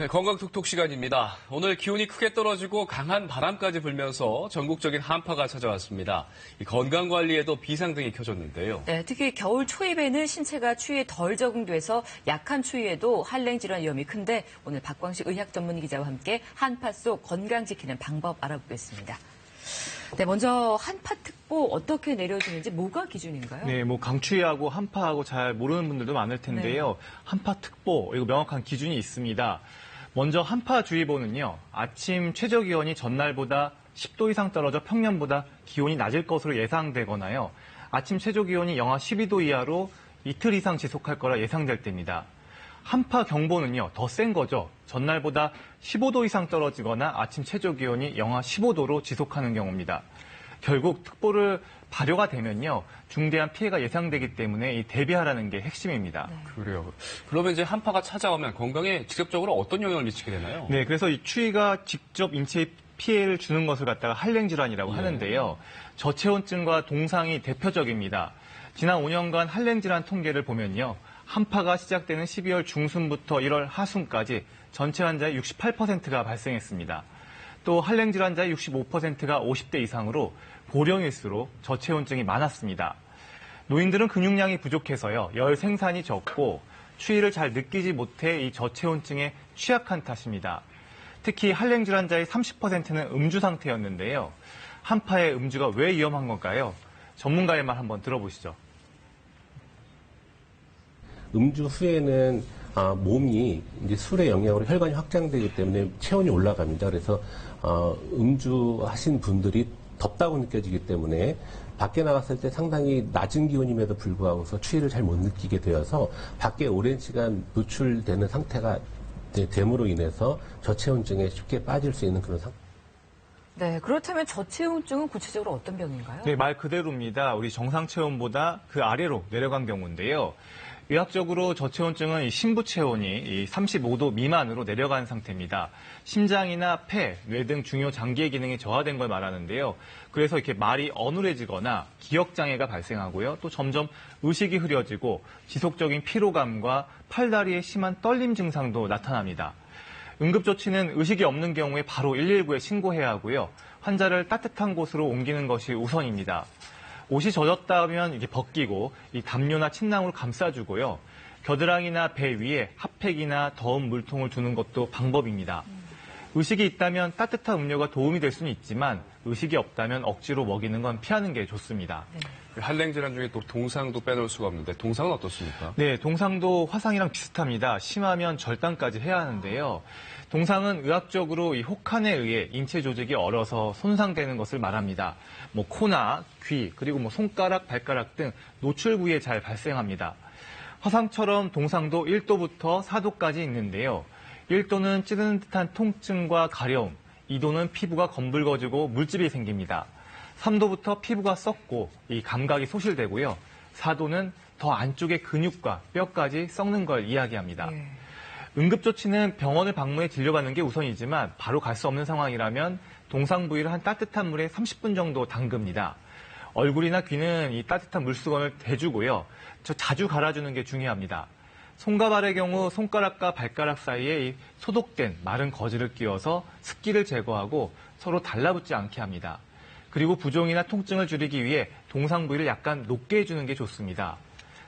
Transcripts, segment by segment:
네, 건강톡톡 시간입니다. 오늘 기온이 크게 떨어지고 강한 바람까지 불면서 전국적인 한파가 찾아왔습니다. 이 건강관리에도 비상등이 켜졌는데요. 네, 특히 겨울 초입에는 신체가 추위에 덜 적응돼서 약한 추위에도 한랭질환 위험이 큰데 오늘 박광식 의학 전문 기자와 함께 한파 속 건강 지키는 방법 알아보겠습니다. 네, 먼저 한파특보 어떻게 내려지는지 뭐가 기준인가요? 네, 강추위하고 한파하고 잘 모르는 분들도 많을 텐데요. 네. 한파특보, 이거 명확한 기준이 있습니다. 먼저 한파주의보는요, 아침 최저기온이 전날보다 10도 이상 떨어져 평년보다 기온이 낮을 것으로 예상되거나요. 아침 최저기온이 영하 12도 이하로 이틀 이상 지속할 거라 예상될 때입니다. 한파경보는요, 더 센 거죠. 전날보다 15도 이상 떨어지거나 아침 최저기온이 영하 15도로 지속하는 경우입니다. 결국 특보를 발효가 되면요, 중대한 피해가 예상되기 때문에 이 대비하라는 게 핵심입니다. 네. 그래요. 그러면 이제 한파가 찾아오면 건강에 직접적으로 어떤 영향을 미치게 되나요? 네, 그래서 이 추위가 직접 인체에 피해를 주는 것을 갖다가 한랭질환이라고 하는데요. 저체온증과 동상이 대표적입니다. 지난 5년간 한랭질환 통계를 보면요. 한파가 시작되는 12월 중순부터 1월 하순까지 전체 환자의 68%가 발생했습니다. 또 한랭질 환자의 65%가 50대 이상으로 고령일수록 저체온증이 많았습니다. 노인들은 근육량이 부족해서요. 열 생산이 적고 추위를 잘 느끼지 못해 이 저체온증에 취약한 탓입니다. 특히 한랭질 환자의 30%는 음주 상태였는데요. 한파에 음주가 왜 위험한 걸까요? 전문가의 말 한번 들어보시죠. 음주 후에는 몸이 이제 술의 영향으로 혈관이 확장되기 때문에 체온이 올라갑니다. 그래서 음주하신 분들이 덥다고 느껴지기 때문에 밖에 나갔을 때 상당히 낮은 기온임에도 불구하고서 추위를 잘 못 느끼게 되어서 밖에 오랜 시간 노출되는 상태가 됨으로 인해서 저체온증에 쉽게 빠질 수 있는 그런 상태. 네, 그렇다면 저체온증은 구체적으로 어떤 병인가요? 네, 말 그대로입니다. 우리 정상 체온보다 그 아래로 내려간 경우인데요. 의학적으로 저체온증은 이 심부 체온이 35도 미만으로 내려간 상태입니다. 심장이나 폐, 뇌 등 중요 장기의 기능이 저하된 걸 말하는데요. 그래서 이렇게 말이 어눌해지거나 기억장애가 발생하고요. 또 점점 의식이 흐려지고 지속적인 피로감과 팔다리의 심한 떨림 증상도 나타납니다. 응급조치는 의식이 없는 경우에 바로 119에 신고해야 하고요. 환자를 따뜻한 곳으로 옮기는 것이 우선입니다. 옷이 젖었다면 이게 벗기고 이 담요나 침낭으로 감싸주고요. 겨드랑이나 배 위에 핫팩이나 더운 물통을 두는 것도 방법입니다. 의식이 있다면 따뜻한 음료가 도움이 될 수는 있지만 의식이 없다면 억지로 먹이는 건 피하는 게 좋습니다. 네. 한랭질환 중에 또 동상도 빼놓을 수가 없는데 동상은 어떻습니까? 네, 동상도 화상이랑 비슷합니다. 심하면 절단까지 해야 하는데요. 동상은 의학적으로 이 혹한에 의해 인체 조직이 얼어서 손상되는 것을 말합니다. 코나 귀, 그리고 손가락, 발가락 등 노출 부위에 잘 발생합니다. 화상처럼 동상도 1도부터 4도까지 있는데요. 1도는 찌르는 듯한 통증과 가려움, 2도는 피부가 검붉어지고 물집이 생깁니다. 3도부터 피부가 썩고 이 감각이 소실되고요. 4도는 더 안쪽의 근육과 뼈까지 썩는 걸 이야기합니다. 네. 응급조치는 병원을 방문해 진료받는 게 우선이지만 바로 갈 수 없는 상황이라면 동상 부위를 한 따뜻한 물에 30분 정도 담급니다. 얼굴이나 귀는 이 따뜻한 물수건을 대주고요. 자주 갈아주는 게 중요합니다. 손과 발의 경우 손가락과 발가락 사이에 이 소독된 마른 거즈를 끼워서 습기를 제거하고 서로 달라붙지 않게 합니다. 그리고 부종이나 통증을 줄이기 위해 동상 부위를 약간 높게 해주는 게 좋습니다.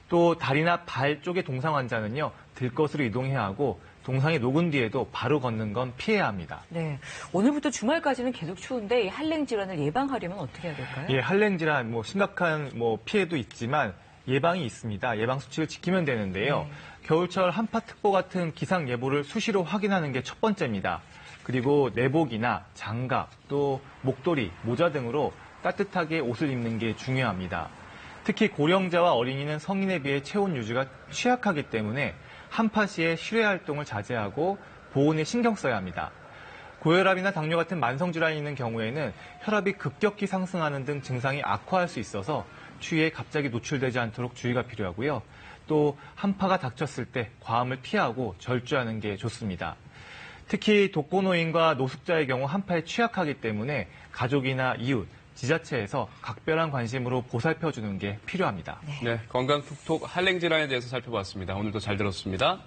또 다리나 발 쪽의 동상 환자는요, 들것으로 이동해야 하고 동상이 녹은 뒤에도 바로 걷는 건 피해야 합니다. 네, 오늘부터 주말까지는 계속 추운데 이 한랭 질환을 예방하려면 어떻게 해야 될까요? 예, 한랭 질환 심각한 피해도 있지만 예방이 있습니다. 예방 수칙을 지키면 되는데요. 겨울철 한파특보 같은 기상 예보를 수시로 확인하는 게 첫 번째입니다. 그리고 내복이나 장갑, 또 목도리, 모자 등으로 따뜻하게 옷을 입는 게 중요합니다. 특히 고령자와 어린이는 성인에 비해 체온 유지가 취약하기 때문에 한파 시에 실외 활동을 자제하고 보온에 신경 써야 합니다. 고혈압이나 당뇨 같은 만성질환이 있는 경우에는 혈압이 급격히 상승하는 등 증상이 악화할 수 있어서 추위에 갑자기 노출되지 않도록 주의가 필요하고요. 또 한파가 닥쳤을 때 과음을 피하고 절주하는 게 좋습니다. 특히 독거노인과 노숙자의 경우 한파에 취약하기 때문에 가족이나 이웃, 지자체에서 각별한 관심으로 보살펴주는 게 필요합니다. 네, 건강톡톡 한랭질환에 대해서 살펴봤습니다. 오늘도 잘 들었습니다.